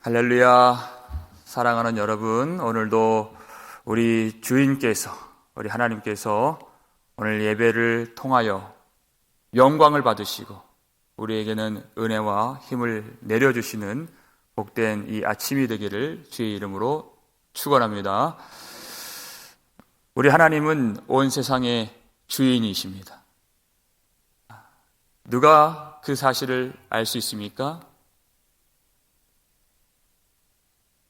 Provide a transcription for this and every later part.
할렐루야. 사랑하는 여러분, 오늘도 우리 주인께서, 우리 하나님께서 오늘 예배를 통하여 영광을 받으시고 우리에게는 은혜와 힘을 내려주시는 복된 이 아침이 되기를 주의 이름으로 축원합니다. 우리 하나님은 온 세상의 주인이십니다. 누가 그 사실을 알 수 있습니까?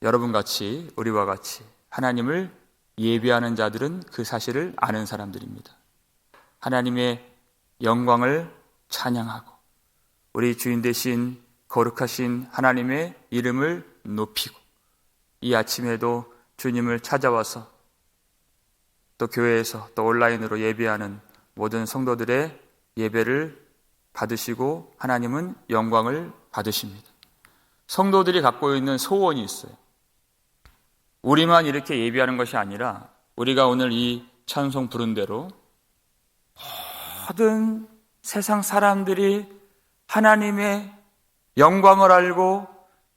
여러분같이, 우리와 같이 하나님을 예배하는 자들은 그 사실을 아는 사람들입니다. 하나님의 영광을 찬양하고 우리 주인 되신 거룩하신 하나님의 이름을 높이고 이 아침에도 주님을 찾아와서 또 교회에서 또 온라인으로 예배하는 모든 성도들의 예배를 받으시고 하나님은 영광을 받으십니다. 성도들이 갖고 있는 소원이 있어요. 우리만 이렇게 예배하는 것이 아니라 우리가 오늘 이 찬송 부른 대로 모든 세상 사람들이 하나님의 영광을 알고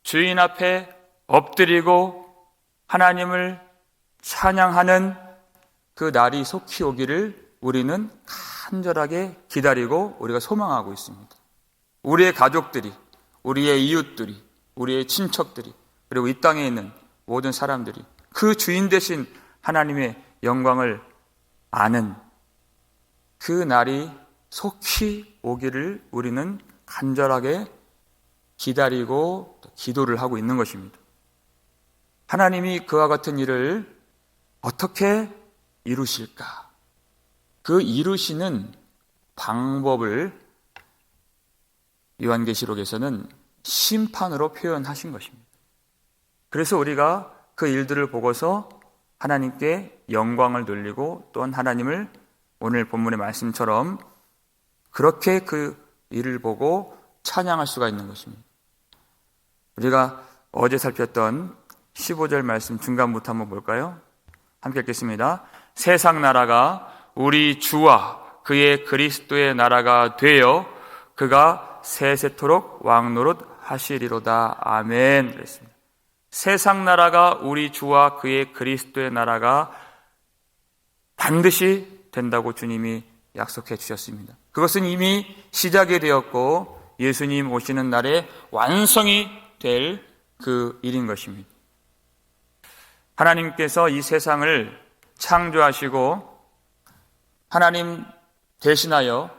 주인 앞에 엎드리고 하나님을 찬양하는 그 날이 속히 오기를 우리는 간절하게 기다리고 우리가 소망하고 있습니다. 우리의 가족들이, 우리의 이웃들이, 우리의 친척들이, 그리고 이 땅에 있는 모든 사람들이 그 주인 되신 하나님의 영광을 아는 그 날이 속히 오기를 우리는 간절하게 기다리고 기도를 하고 있는 것입니다. 하나님이 그와 같은 일을 어떻게 이루실까? 그 이루시는 방법을 요한계시록에서는 심판으로 표현하신 것입니다. 그래서 우리가 그 일들을 보고서 하나님께 영광을 돌리고 또한 하나님을 오늘 본문의 말씀처럼 그렇게 그 일을 보고 찬양할 수가 있는 것입니다. 우리가 어제 살폈던 15절 말씀 중간부터 한번 볼까요? 함께 읽겠습니다. 세상 나라가 우리 주와 그의 그리스도의 나라가 되어 그가 세세토록 왕노릇 하시리로다. 아멘. 그랬습니다. 세상 나라가 우리 주와 그의 그리스도의 나라가 반드시 된다고 주님이 약속해 주셨습니다. 그것은 이미 시작이 되었고 예수님 오시는 날에 완성이 될 그 일인 것입니다. 하나님께서 이 세상을 창조하시고 하나님 대신하여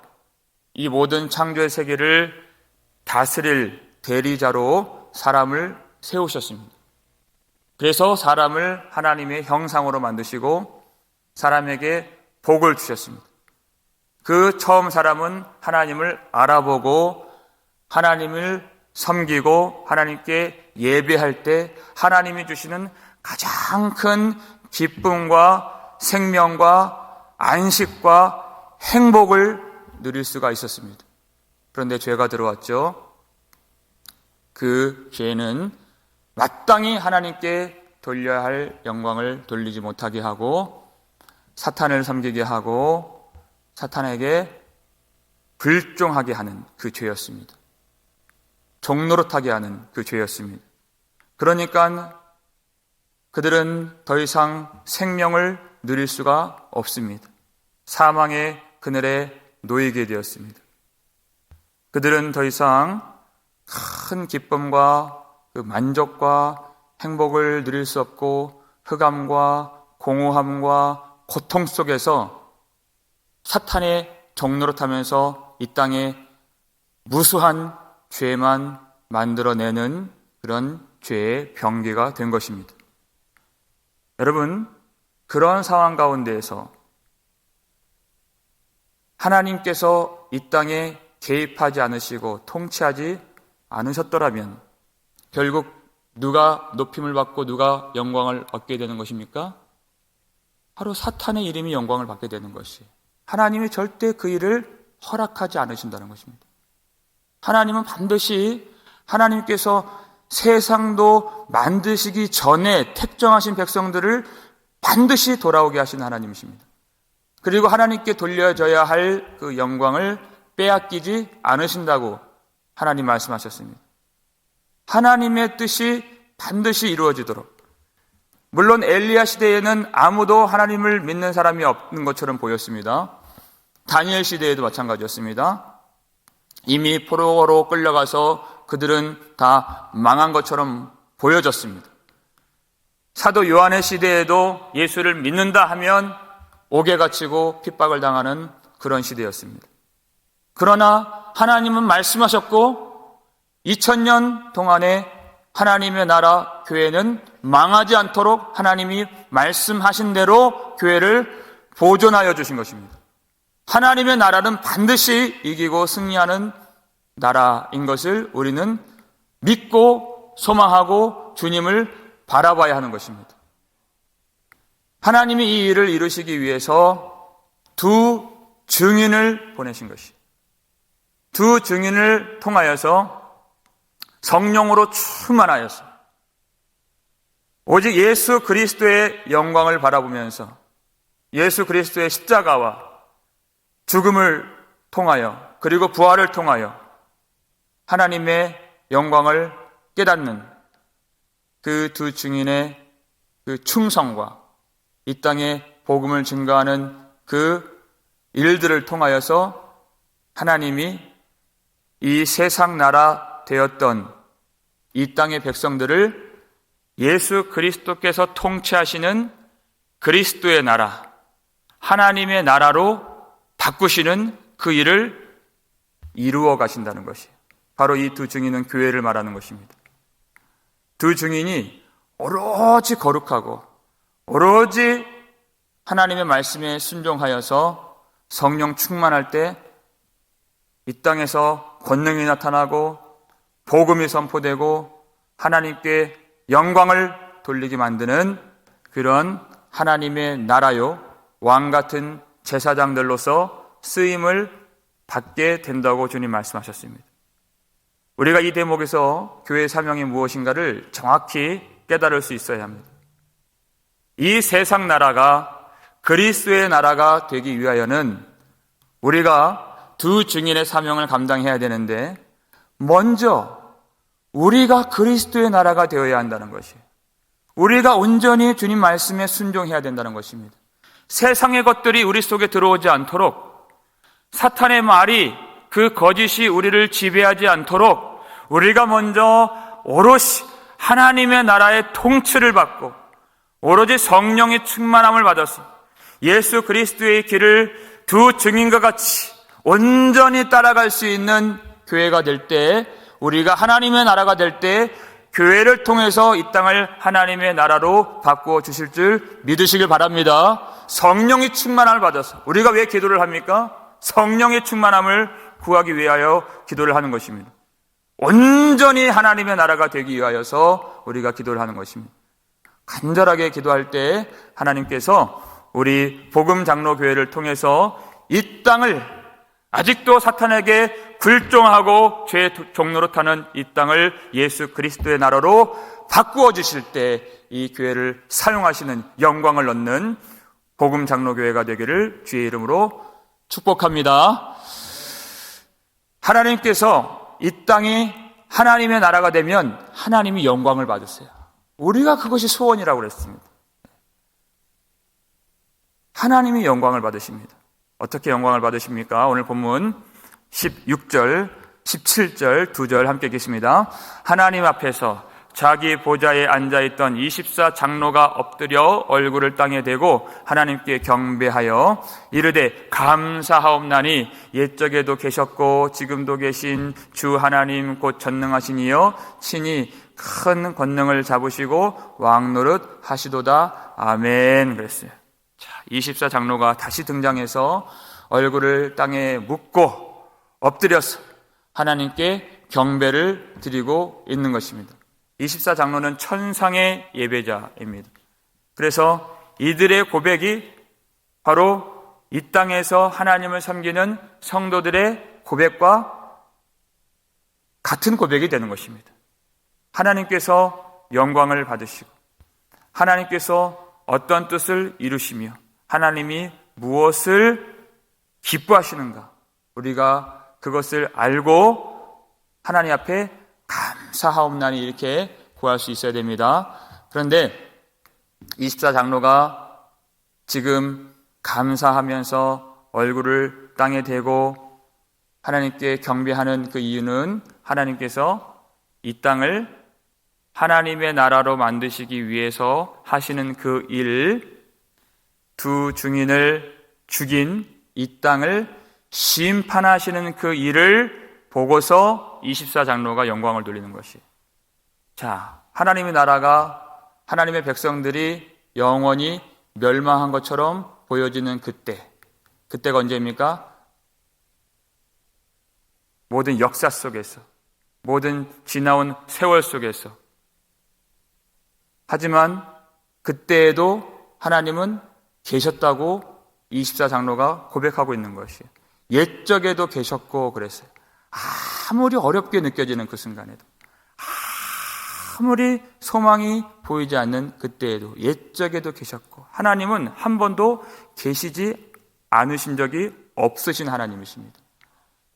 이 모든 창조의 세계를 다스릴 대리자로 사람을 세우셨습니다. 그래서 사람을 하나님의 형상으로 만드시고 사람에게 복을 주셨습니다. 그 처음 사람은 하나님을 알아보고 하나님을 섬기고 하나님께 예배할 때 하나님이 주시는 가장 큰 기쁨과 생명과 안식과 행복을 누릴 수가 있었습니다. 그런데 죄가 들어왔죠. 그 죄는 마땅히 하나님께 돌려야 할 영광을 돌리지 못하게 하고 사탄을 섬기게 하고 사탄에게 불종하게 하는 그 죄였습니다. 종노릇하게 하는 그 죄였습니다. 그러니까 그들은 더 이상 생명을 누릴 수가 없습니다. 사망의 그늘에 놓이게 되었습니다. 그들은 더 이상 큰 기쁨과 그 만족과 행복을 누릴 수 없고 흑암과 공허함과 고통 속에서 사탄의 종노릇하면서 이 땅에 무수한 죄만 만들어내는 그런 죄의 병기가 된 것입니다. 여러분, 그런 상황 가운데에서 하나님께서 이 땅에 개입하지 않으시고 통치하지 않으셨더라면 결국 누가 높임을 받고 누가 영광을 얻게 되는 것입니까? 바로 사탄의 이름이 영광을 받게 되는 것이에요. 하나님이 절대 그 일을 허락하지 않으신다는 것입니다. 하나님은 반드시 하나님께서 세상도 만드시기 전에 택정하신 백성들을 반드시 돌아오게 하신 하나님이십니다. 그리고 하나님께 돌려져야 할 그 영광을 빼앗기지 않으신다고 하나님 말씀하셨습니다. 하나님의 뜻이 반드시 이루어지도록. 물론 엘리야 시대에는 아무도 하나님을 믿는 사람이 없는 것처럼 보였습니다. 다니엘 시대에도 마찬가지였습니다. 이미 포로로 끌려가서 그들은 다 망한 것처럼 보여졌습니다. 사도 요한의 시대에도 예수를 믿는다 하면 옥에 갇히고 핍박을 당하는 그런 시대였습니다. 그러나 하나님은 말씀하셨고 2000년 동안에 하나님의 나라 교회는 망하지 않도록 하나님이 말씀하신 대로 교회를 보존하여 주신 것입니다. 하나님의 나라는 반드시 이기고 승리하는 나라인 것을 우리는 믿고 소망하고 주님을 바라봐야 하는 것입니다. 하나님이 이 일을 이루시기 위해서 두 증인을 보내신 것이에요. 두 증인을 통하여서 성령으로 충만하여서 오직 예수 그리스도의 영광을 바라보면서 예수 그리스도의 십자가와 죽음을 통하여 그리고 부활을 통하여 하나님의 영광을 깨닫는 그 두 증인의 그 충성과 이 땅에 복음을 증거하는 그 일들을 통하여서 하나님이 이 세상 나라 되었던 이 땅의 백성들을 예수 그리스도께서 통치하시는 그리스도의 나라, 하나님의 나라로 바꾸시는 그 일을 이루어 가신다는 것이에요. 바로 이 두 증인은 교회를 말하는 것입니다. 두 증인이 오로지 거룩하고 오로지 하나님의 말씀에 순종하여서 성령 충만할 때 이 땅에서 권능이 나타나고 복음이 선포되고 하나님께 영광을 돌리게 만드는 그런 하나님의 나라요 왕 같은 제사장들로서 쓰임을 받게 된다고 주님 말씀하셨습니다. 우리가 이 대목에서 교회의 사명이 무엇인가를 정확히 깨달을 수 있어야 합니다. 이 세상 나라가 그리스도의 나라가 되기 위하여는 우리가 두 증인의 사명을 감당해야 되는데 먼저 우리가 그리스도의 나라가 되어야 한다는 것이에요. 우리가 온전히 주님 말씀에 순종해야 된다는 것입니다. 세상의 것들이 우리 속에 들어오지 않도록 사탄의 말이 그 거짓이 우리를 지배하지 않도록 우리가 먼저 오롯이 하나님의 나라의 통치를 받고 오로지 성령의 충만함을 받아서 예수 그리스도의 길을 두 증인과 같이 온전히 따라갈 수 있는 교회가 될 때, 우리가 하나님의 나라가 될 때 교회를 통해서 이 땅을 하나님의 나라로 바꾸어 주실 줄 믿으시길 바랍니다. 성령의 충만함을 받아서 우리가 왜 기도를 합니까? 성령의 충만함을 구하기 위하여 기도를 하는 것입니다. 온전히 하나님의 나라가 되기 위하여서 우리가 기도를 하는 것입니다. 간절하게 기도할 때 하나님께서 우리 복음 장로 교회를 통해서 이 땅을 아직도 사탄에게 굴종하고 죄의 종로로 타는 이 땅을 예수 그리스도의 나라로 바꾸어 주실 때 이 교회를 사용하시는 영광을 얻는 복음 장로 교회가 되기를 주의 이름으로 축복합니다. 하나님께서 이 땅이 하나님의 나라가 되면 하나님이 영광을 받으세요. 우리가 그것이 소원이라고 그랬습니다. 하나님이 영광을 받으십니다. 어떻게 영광을 받으십니까? 오늘 본문 16절, 17절, 2절 함께 읽겠습니다. 하나님 앞에서 자기 보좌에 앉아있던 24장로가 엎드려 얼굴을 땅에 대고 하나님께 경배하여 이르되 감사하옵나니 옛적에도 계셨고 지금도 계신 주 하나님 곧 전능하신 이여 친히 큰 권능을 잡으시고 왕노릇 하시도다. 아멘. 그랬어요. 자, 24장로가 다시 등장해서 얼굴을 땅에 묻고 엎드려서 하나님께 경배를 드리고 있는 것입니다. 24장로는 천상의 예배자입니다. 그래서 이들의 고백이 바로 이 땅에서 하나님을 섬기는 성도들의 고백과 같은 고백이 되는 것입니다. 하나님께서 영광을 받으시고 하나님께서 어떤 뜻을 이루시며 하나님이 무엇을 기뻐하시는가 우리가 그것을 알고 하나님 앞에 감사하옵나니 이렇게 구할 수 있어야 됩니다. 그런데 24장로가 지금 감사하면서 얼굴을 땅에 대고 하나님께 경배하는 그 이유는 하나님께서 이 땅을 하나님의 나라로 만드시기 위해서 하시는 그 일, 두 증인을 죽인 이 땅을 심판하시는 그 일을 보고서 24장로가 영광을 돌리는 것이. 자, 하나님의 나라가 하나님의 백성들이 영원히 멸망한 것처럼 보여지는 그때가 언제입니까? 모든 역사 속에서, 모든 지나온 세월 속에서. 하지만 그때에도 하나님은 계셨다고 24장로가 고백하고 있는 것이에요. 옛적에도 계셨고 그랬어요. 아무리 어렵게 느껴지는 그 순간에도, 아무리 소망이 보이지 않는 그때에도, 옛적에도 계셨고, 하나님은 한 번도 계시지 않으신 적이 없으신 하나님이십니다.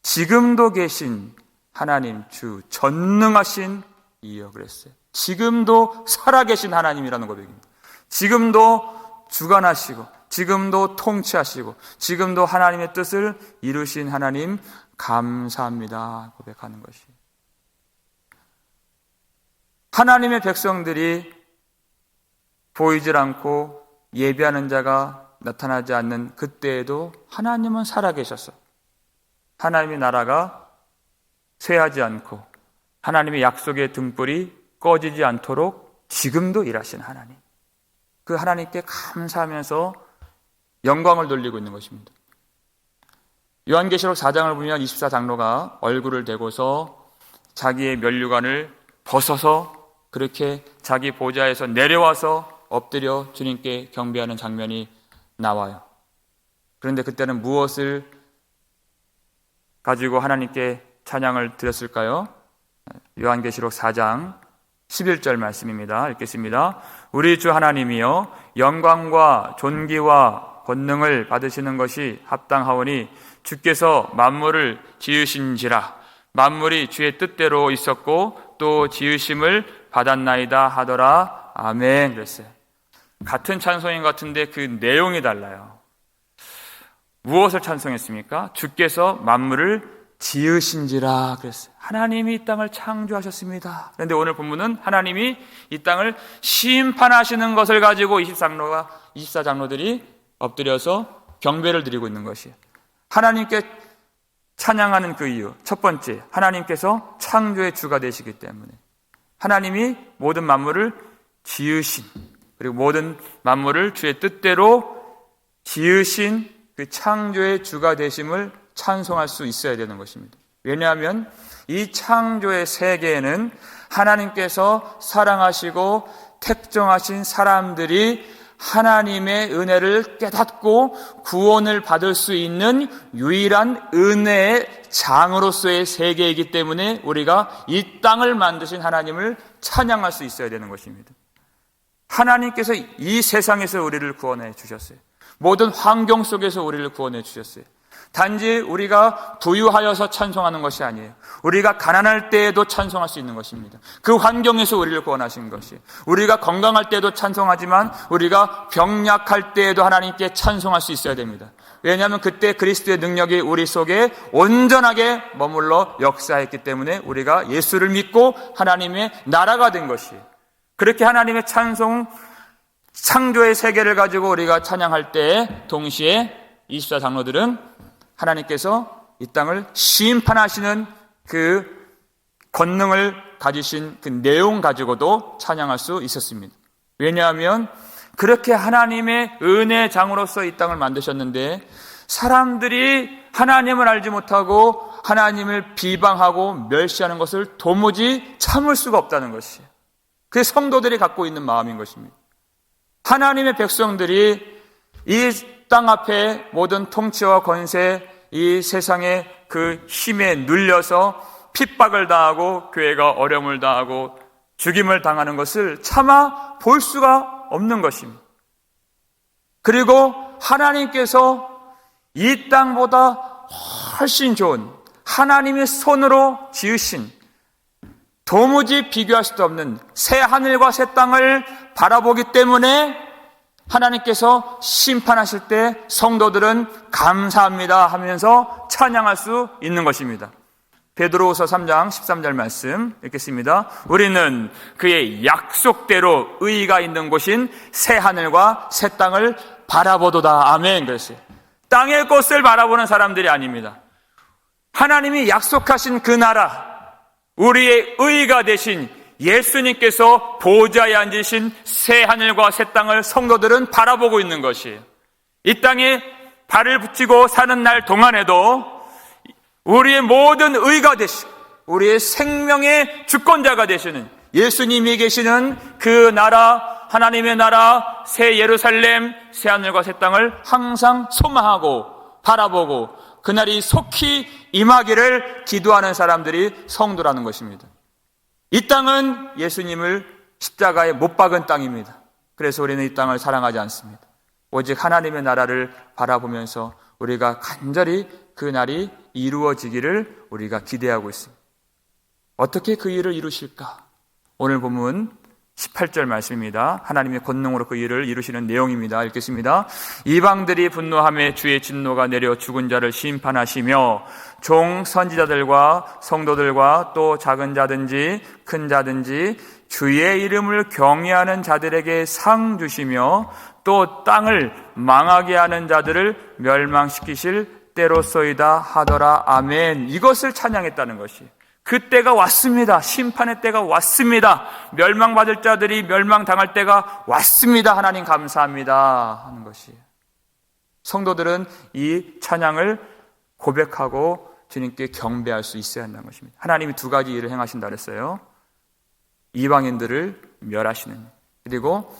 지금도 계신 하나님, 주 전능하신 이여 그랬어요. 지금도 살아계신 하나님이라는 고백입니다. 지금도 주관하시고, 지금도 통치하시고, 지금도 하나님의 뜻을 이루신 하나님 감사합니다 고백하는 것이에요. 하나님의 백성들이 보이질 않고 예배하는 자가 나타나지 않는 그때에도 하나님은 살아계셔서 하나님의 나라가 쇠하지 않고 하나님의 약속의 등불이 꺼지지 않도록 지금도 일하신 하나님, 그 하나님께 감사하면서 영광을 돌리고 있는 것입니다. 요한계시록 4장을 보면 24장로가 얼굴을 대고서 자기의 면류관을 벗어서 그렇게 자기 보좌에서 내려와서 엎드려 주님께 경배하는 장면이 나와요. 그런데 그때는 무엇을 가지고 하나님께 찬양을 드렸을까요? 요한계시록 4장 11절 말씀입니다. 읽겠습니다. 우리 주 하나님이여 영광과 존귀와 권능을 받으시는 것이 합당하오니 주께서 만물을 지으신지라. 만물이 주의 뜻대로 있었고 또 지으심을 받았나이다 하더라. 아멘. 그랬어요. 같은 찬송인 것 같은데 그 내용이 달라요. 무엇을 찬송했습니까? 주께서 만물을 지으신지라 그랬어요. 하나님이 이 땅을 창조하셨습니다. 그런데 오늘 본문은 하나님이 이 땅을 심판하시는 것을 가지고 24장로들이 엎드려서 경배를 드리고 있는 것이에요. 하나님께 찬양하는 그 이유, 첫 번째, 하나님께서 창조의 주가 되시기 때문에 하나님이 모든 만물을 지으신, 그리고 모든 만물을 주의 뜻대로 지으신 그 창조의 주가 되심을 찬송할 수 있어야 되는 것입니다. 왜냐하면 이 창조의 세계에는 하나님께서 사랑하시고 택정하신 사람들이 하나님의 은혜를 깨닫고 구원을 받을 수 있는 유일한 은혜의 장으로서의 세계이기 때문에 우리가 이 땅을 만드신 하나님을 찬양할 수 있어야 되는 것입니다. 하나님께서 이 세상에서 우리를 구원해 주셨어요. 모든 환경 속에서 우리를 구원해 주셨어요. 단지 우리가 부유하여서 찬송하는 것이 아니에요. 우리가 가난할 때에도 찬송할 수 있는 것입니다. 그 환경에서 우리를 구원하신 것이에요. 우리가 건강할 때도 찬송하지만 우리가 병약할 때에도 하나님께 찬송할 수 있어야 됩니다. 왜냐하면 그때 그리스도의 능력이 우리 속에 온전하게 머물러 역사했기 때문에 우리가 예수를 믿고 하나님의 나라가 된 것이에요. 그렇게 하나님의 찬송, 창조의 세계를 가지고 우리가 찬양할 때 동시에 24장로들은 하나님께서 이 땅을 심판하시는 그 권능을 가지신 그 내용 가지고도 찬양할 수 있었습니다. 왜냐하면 그렇게 하나님의 은혜의 장으로서 이 땅을 만드셨는데 사람들이 하나님을 알지 못하고 하나님을 비방하고 멸시하는 것을 도무지 참을 수가 없다는 것이에요. 그게 성도들이 갖고 있는 마음인 것입니다. 하나님의 백성들이 이 땅 앞에 모든 통치와 권세, 이 세상의 그 힘에 눌려서 핍박을 당하고 교회가 어려움을 당하고 죽임을 당하는 것을 차마 볼 수가 없는 것입니다. 그리고 하나님께서 이 땅보다 훨씬 좋은 하나님의 손으로 지으신 도무지 비교할 수도 없는 새 하늘과 새 땅을 바라보기 때문에 하나님께서 심판하실 때 성도들은 감사합니다 하면서 찬양할 수 있는 것입니다. 베드로후서 3장 13절 말씀 읽겠습니다. 우리는 그의 약속대로 의가 있는 곳인 새 하늘과 새 땅을 바라보도다. 아멘. 그랬어요. 땅의 것을 바라보는 사람들이 아닙니다. 하나님이 약속하신 그 나라, 우리의 의가 되신 예수님께서 보좌에 앉으신 새 하늘과 새 땅을 성도들은 바라보고 있는 것이에요. 이 땅에 발을 붙이고 사는 날 동안에도 우리의 모든 의가 되시고 우리의 생명의 주권자가 되시는 예수님이 계시는 그 나라, 하나님의 나라, 새 예루살렘, 새 하늘과 새 땅을 항상 소망하고 바라보고 그날이 속히 임하기를 기도하는 사람들이 성도라는 것입니다. 이 땅은 예수님을 십자가에 못 박은 땅입니다. 그래서 우리는 이 땅을 사랑하지 않습니다. 오직 하나님의 나라를 바라보면서 우리가 간절히 그 날이 이루어지기를 우리가 기대하고 있습니다. 어떻게 그 일을 이루실까? 오늘 본문 18절 말씀입니다. 하나님의 권능으로 그 일을 이루시는 내용입니다. 읽겠습니다. 이방들이 분노하며 주의 진노가 내려 죽은 자를 심판하시며 종 선지자들과 성도들과 또 작은 자든지 큰 자든지 주의 이름을 경외하는 자들에게 상 주시며 또 땅을 망하게 하는 자들을 멸망시키실 때로소이다 하더라. 아멘. 이것을 찬양했다는 것이에요. 그 때가 왔습니다. 심판의 때가 왔습니다. 멸망받을 자들이 멸망당할 때가 왔습니다. 하나님 감사합니다 하는 것이에요. 성도들은 이 찬양을 고백하고 주님께 경배할 수 있어야 한다는 것입니다. 하나님이 두 가지 일을 행하신다 그랬어요. 이방인들을 멸하시는, 그리고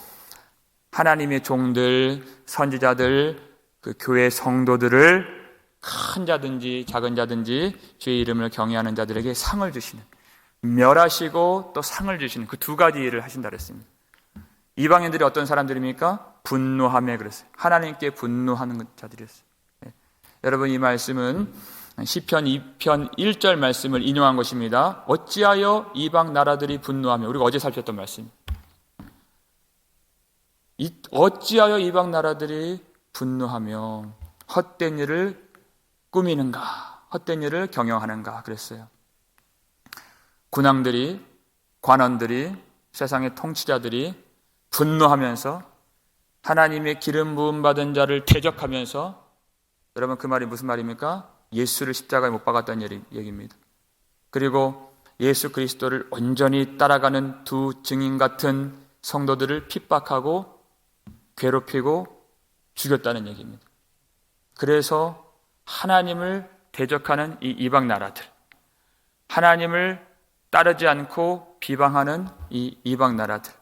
하나님의 종들, 선지자들, 그 교회 성도들을 큰 자든지 작은 자든지 주의 이름을 경외하는 자들에게 상을 주시는, 멸하시고 또 상을 주시는 그 두 가지 일을 하신다 그랬습니다. 이방인들이 어떤 사람들입니까? 분노하며 그랬어요. 하나님께 분노하는 자들이었어요. 네. 여러분, 이 말씀은 시편 2편 1절 말씀을 인용한 것입니다. 어찌하여 이방 나라들이 분노하며, 우리가 어제 살폈던 말씀, 어찌하여 이방 나라들이 분노하며 헛된 일을 꾸미는가, 헛된 일을 경영하는가 그랬어요. 군왕들이, 관원들이, 세상의 통치자들이 분노하면서 하나님의 기름 부음 받은 자를 대적하면서, 여러분 그 말이 무슨 말입니까? 예수를 십자가에 못 박았다는 얘기입니다. 그리고 예수 그리스도를 온전히 따라가는 두 증인 같은 성도들을 핍박하고 괴롭히고 죽였다는 얘기입니다. 그래서 하나님을 대적하는 이 이방 나라들, 하나님을 따르지 않고 비방하는 이 이방 나라들,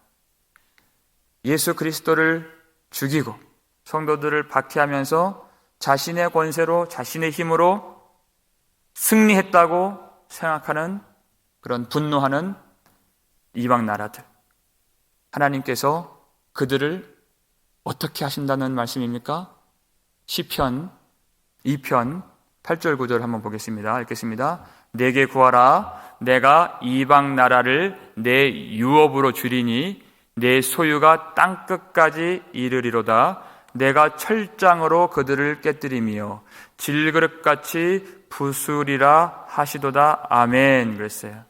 예수 그리스도를 죽이고 성도들을 박해하면서 자신의 권세로, 자신의 힘으로 승리했다고 생각하는 그런 분노하는 이방 나라들, 하나님께서 그들을 어떻게 하신다는 말씀입니까? 시편 2편 8절 9절 한번 보겠습니다. 읽겠습니다. 내게 구하라. 내가 이방 나라를 내 유업으로 주리니 내 소유가 땅끝까지 이르리로다. 내가 철장으로 그들을 깨뜨리며 질그릇같이 부수리라 하시도다. 아멘. 그랬어요.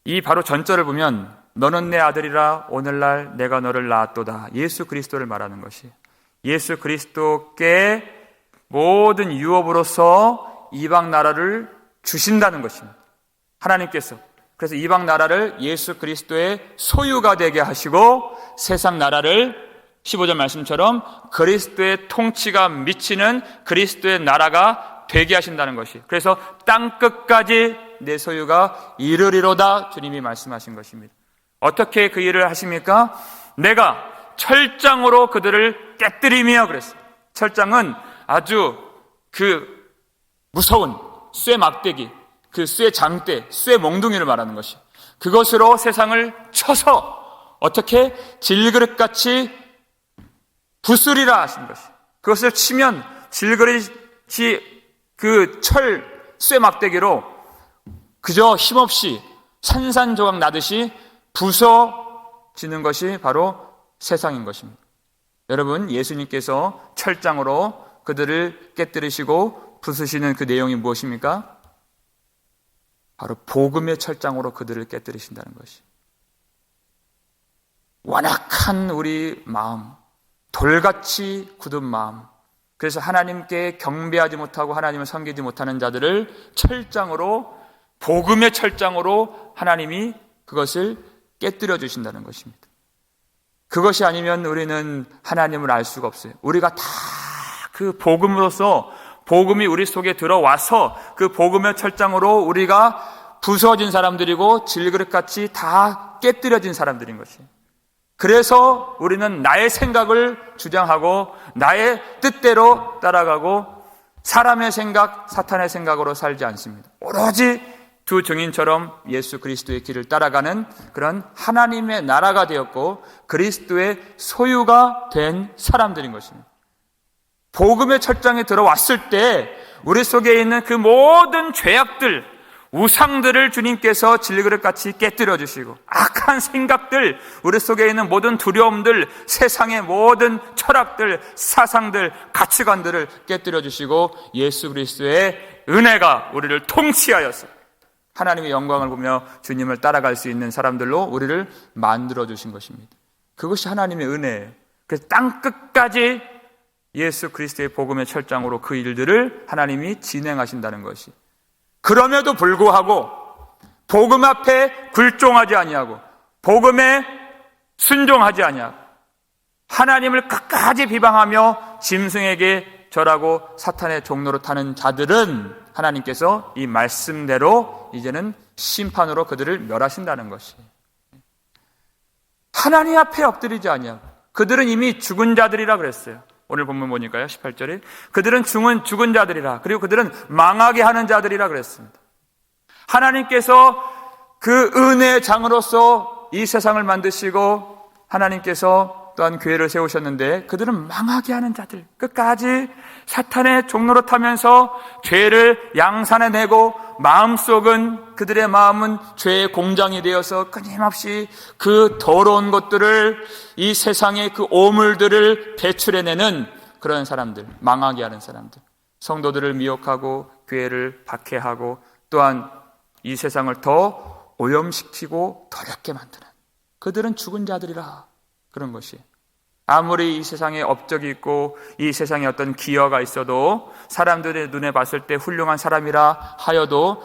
이 바로 전절을 보면 너는 내 아들이라 오늘날 내가 너를 낳았도다. 예수 그리스도를 말하는 것이에요. 예수 그리스도께 모든 유업으로서 이방 나라를 주신다는 것입니다. 하나님께서. 그래서 이방 나라를 예수 그리스도의 소유가 되게 하시고 세상 나라를 15절 말씀처럼 그리스도의 통치가 미치는 그리스도의 나라가 되게 하신다는 것이에요. 그래서 땅끝까지 내 소유가 이르리로다 주님이 말씀하신 것입니다. 어떻게 그 일을 하십니까? 내가 철장으로 그들을 깨뜨리며 그랬어요. 철장은 아주 그 무서운 쇠 막대기, 그 쇠 장대, 쇠 몽둥이를 말하는 것이에요. 그것으로 세상을 쳐서 어떻게 질그릇같이 부수리라 하신 것이에요. 그것을 치면 질그릇이 그 철 쇠 막대기로 그저 힘없이 산산조각 나듯이 부서지는 것이 바로 세상인 것입니다. 여러분, 예수님께서 철장으로 그들을 깨뜨리시고 부수시는 그 내용이 무엇입니까? 바로 복음의 철장으로 그들을 깨뜨리신다는 것이. 완악한 우리 마음, 돌같이 굳은 마음, 그래서 하나님께 경배하지 못하고 하나님을 섬기지 못하는 자들을 철장으로, 복음의 철장으로 하나님이 그것을 깨뜨려 주신다는 것입니다. 그것이 아니면 우리는 하나님을 알 수가 없어요. 우리가 다 그 복음으로서, 복음이 우리 속에 들어와서 그 복음의 철장으로 우리가 부서진 사람들이고 질그릇같이 다 깨뜨려진 사람들인 것이에요. 그래서 우리는 나의 생각을 주장하고 나의 뜻대로 따라가고 사람의 생각, 사탄의 생각으로 살지 않습니다. 오로지 두 증인처럼 예수 그리스도의 길을 따라가는 그런 하나님의 나라가 되었고 그리스도의 소유가 된 사람들인 것입니다. 복음의 철장에 들어왔을 때 우리 속에 있는 그 모든 죄악들, 우상들을 주님께서 질그릇같이 깨뜨려 주시고 악한 생각들, 우리 속에 있는 모든 두려움들, 세상의 모든 철학들, 사상들, 가치관들을 깨뜨려 주시고 예수 그리스도의 은혜가 우리를 통치하여서 하나님의 영광을 보며 주님을 따라갈 수 있는 사람들로 우리를 만들어 주신 것입니다. 그것이 하나님의 은혜예요. 그래서 땅 끝까지 예수 그리스도의 복음의 철장으로 그 일들을 하나님이 진행하신다는 것이. 그럼에도 불구하고 복음 앞에 굴종하지 아니하고 복음에 순종하지 아니하고 하나님을 끝까지 비방하며 짐승에게 절하고 사탄의 종로로 타는 자들은 하나님께서 이 말씀대로 이제는 심판으로 그들을 멸하신다는 것이. 하나님 앞에 엎드리지 아니하고 그들은 이미 죽은 자들이라 그랬어요. 오늘 본문 보니까요, 18절에 그들은 죽은 자들이라, 그리고 그들은 망하게 하는 자들이라 그랬습니다. 하나님께서 그 은혜의 장으로서 이 세상을 만드시고 하나님께서 또한 교회를 세우셨는데 그들은 망하게 하는 자들, 끝까지 사탄의 종로로 타면서 죄를 양산해내고 마음속은, 그들의 마음은 죄의 공장이 되어서 끊임없이 그 더러운 것들을, 이 세상의 그 오물들을 배출해내는 그런 사람들, 망하게 하는 사람들, 성도들을 미혹하고 교회를 박해하고 또한 이 세상을 더 오염시키고 더럽게 만드는, 그들은 죽은 자들이라, 그런 것이. 아무리 이 세상에 업적이 있고 이 세상에 어떤 기여가 있어도 사람들의 눈에 봤을 때 훌륭한 사람이라 하여도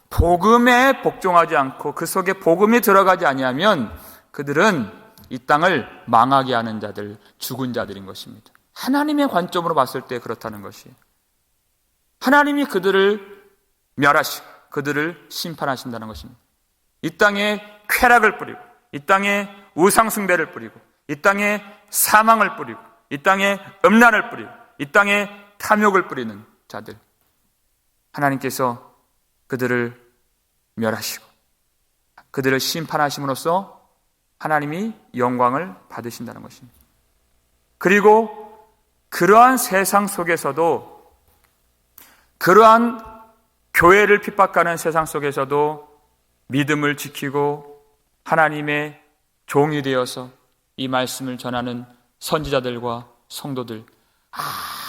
복음에 복종하지 않고 그 속에 복음이 들어가지 아니하면 그들은 이 땅을 망하게 하는 자들, 죽은 자들인 것입니다. 하나님의 관점으로 봤을 때 그렇다는 것이. 하나님이 그들을 멸하시고 그들을 심판하신다는 것입니다. 이 땅에 쾌락을 뿌리고 이 땅에 우상숭배를 뿌리고 이 땅에 사망을 뿌리고 이 땅에 음란을 뿌리고 이 땅에 탐욕을 뿌리는 자들, 하나님께서 그들을 멸하시고 그들을 심판하심으로써 하나님이 영광을 받으신다는 것입니다. 그리고 그러한 세상 속에서도, 그러한 교회를 핍박하는 세상 속에서도 믿음을 지키고 하나님의 종이 되어서 이 말씀을 전하는 선지자들과 성도들,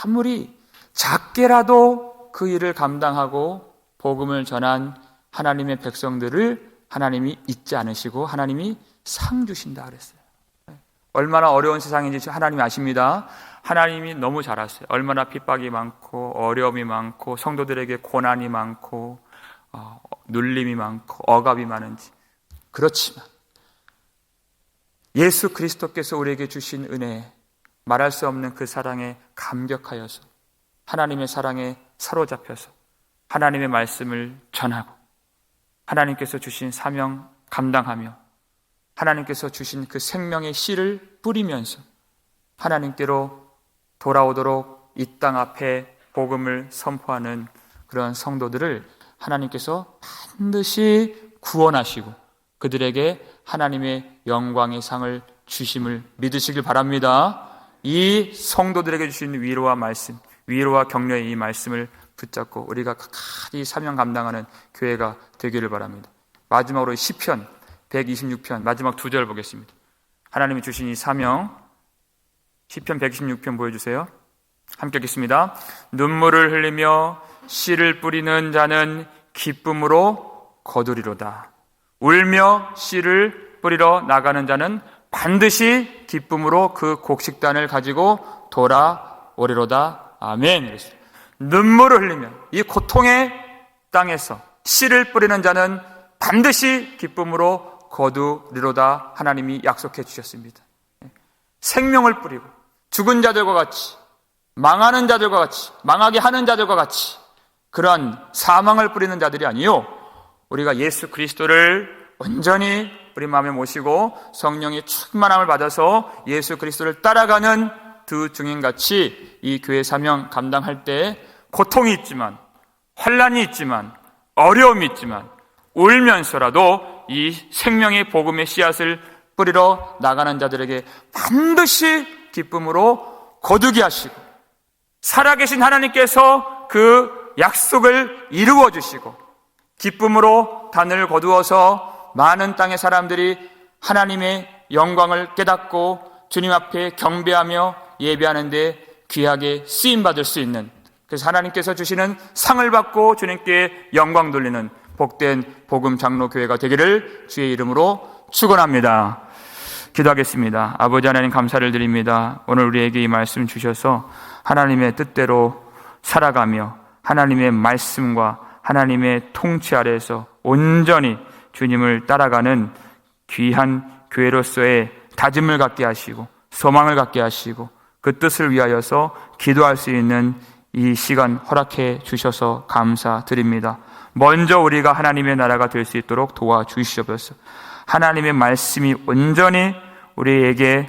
아무리 작게라도 그 일을 감당하고 복음을 전한 하나님의 백성들을 하나님이 잊지 않으시고 하나님이 상 주신다 그랬어요. 얼마나 어려운 세상인지 하나님이 아십니다. 하나님이 너무 잘 아세요. 얼마나 핍박이 많고 어려움이 많고 성도들에게 고난이 많고 눌림이 많고 억압이 많은지. 그렇지만 예수 그리스도께서 우리에게 주신 은혜, 말할 수 없는 그 사랑에 감격하여서 하나님의 사랑에 사로잡혀서 하나님의 말씀을 전하고 하나님께서 주신 사명 감당하며 하나님께서 주신 그 생명의 씨를 뿌리면서 하나님께로 돌아오도록 이 땅 앞에 복음을 선포하는 그런 성도들을 하나님께서 반드시 구원하시고 그들에게 하나님의 영광의 상을 주심을 믿으시길 바랍니다. 이 성도들에게 주신 위로와 말씀, 위로와 격려의 이 말씀을 붙잡고 우리가 각각이 사명 감당하는 교회가 되기를 바랍니다. 마지막으로 시편 126편 마지막 2절 보겠습니다. 하나님이 주신 이 사명, 시편 126편 보여주세요. 함께 읽겠습니다. 눈물을 흘리며 씨를 뿌리는 자는 기쁨으로 거두리로다. 울며 씨를 뿌리러 나가는 자는 반드시 기쁨으로 그 곡식단을 가지고 돌아오리로다. 아멘. 눈물을 흘리며 이 고통의 땅에서 씨를 뿌리는 자는 반드시 기쁨으로 거두리로다. 하나님이 약속해 주셨습니다. 생명을 뿌리고 죽은 자들과 같이, 망하는 자들과 같이, 망하게 하는 자들과 같이 그러한 사망을 뿌리는 자들이 아니요, 우리가 예수 그리스도를 온전히 우리 마음에 모시고 성령의 충만함을 받아서 예수 그리스도를 따라가는 두 증인같이 이 교회 사명 감당할 때 고통이 있지만, 환난이 있지만, 어려움이 있지만 울면서라도 이 생명의 복음의 씨앗을 뿌리러 나가는 자들에게 반드시 기쁨으로 거두게 하시고, 살아계신 하나님께서 그 약속을 이루어 주시고 기쁨으로 단을 거두어서 많은 땅의 사람들이 하나님의 영광을 깨닫고 주님 앞에 경배하며 예배하는데 귀하게 쓰임받을 수 있는, 그래서 하나님께서 주시는 상을 받고 주님께 영광 돌리는 복된 복음 장로교회가 되기를 주의 이름으로 축원합니다. 기도하겠습니다. 아버지 하나님 감사를 드립니다. 오늘 우리에게 이 말씀 주셔서 하나님의 뜻대로 살아가며 하나님의 말씀과 하나님의 통치 아래에서 온전히 주님을 따라가는 귀한 교회로서의 다짐을 갖게 하시고 소망을 갖게 하시고 그 뜻을 위하여서 기도할 수 있는 이 시간 허락해 주셔서 감사드립니다. 먼저 우리가 하나님의 나라가 될 수 있도록 도와주시옵소서. 하나님의 말씀이 온전히 우리에게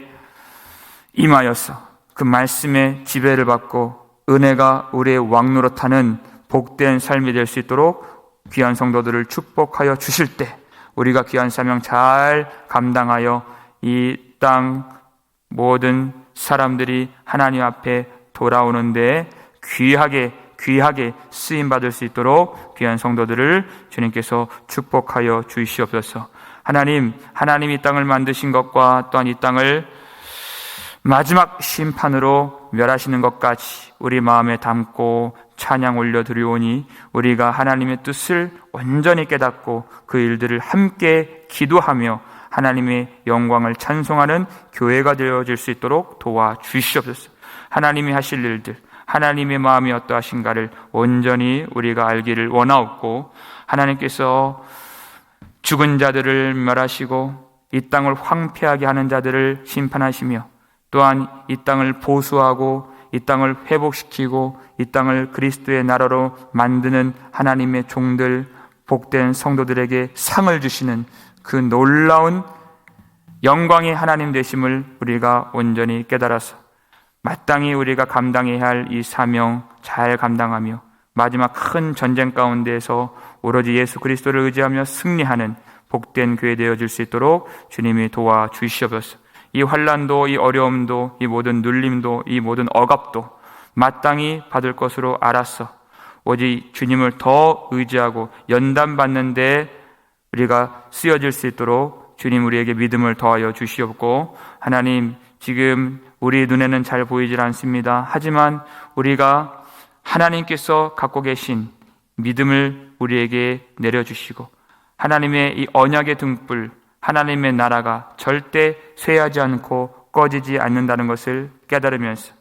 임하여서 그 말씀의 지배를 받고 은혜가 우리의 왕노릇하는 복된 삶이 될 수 있도록 귀한 성도들을 축복하여 주실 때 우리가 귀한 사명 잘 감당하여 이 땅 모든 사람들이 하나님 앞에 돌아오는데 귀하게 쓰임받을 수 있도록 귀한 성도들을 주님께서 축복하여 주시옵소서. 하나님이 땅을 만드신 것과 또한 이 땅을 마지막 심판으로 멸하시는 것까지 우리 마음에 담고 찬양 올려드리오니 우리가 하나님의 뜻을 온전히 깨닫고 그 일들을 함께 기도하며 하나님의 영광을 찬송하는 교회가 되어질 수 있도록 도와주시옵소서. 하나님이 하실 일들, 하나님의 마음이 어떠하신가를 온전히 우리가 알기를 원하옵고, 하나님께서 죽은 자들을 멸하시고 이 땅을 황폐하게 하는 자들을 심판하시며 또한 이 땅을 보수하고 이 땅을 회복시키고 이 땅을 그리스도의 나라로 만드는 하나님의 종들, 복된 성도들에게 상을 주시는 그 놀라운 영광의 하나님 되심을 우리가 온전히 깨달아서 마땅히 우리가 감당해야 할 이 사명 잘 감당하며 마지막 큰 전쟁 가운데에서 오로지 예수 그리스도를 의지하며 승리하는 복된 교회 되어질 수 있도록 주님이 도와주시옵소서. 이 환난도, 이 어려움도, 이 모든 눌림도, 이 모든 억압도 마땅히 받을 것으로 알았어. 오직 주님을 더 의지하고 연단받는 데 우리가 쓰여질 수 있도록 주님 우리에게 믿음을 더하여 주시옵고, 하나님 지금 우리 눈에는 잘 보이질 않습니다. 하지만 우리가 하나님께서 갖고 계신 믿음을 우리에게 내려주시고 하나님의 이 언약의 등불, 하나님의 나라가 절대 쇠하지 않고 꺼지지 않는다는 것을 깨달으면서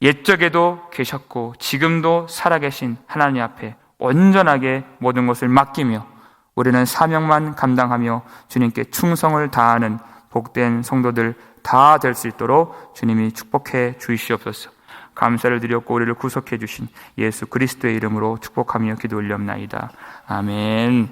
옛적에도 계셨고 지금도 살아계신 하나님 앞에 온전하게 모든 것을 맡기며 우리는 사명만 감당하며 주님께 충성을 다하는 복된 성도들 다 될 수 있도록 주님이 축복해 주시옵소서. 감사를 드렸고 우리를 구속해 주신 예수 그리스도의 이름으로 축복하며 기도 올리옵나이다. 아멘.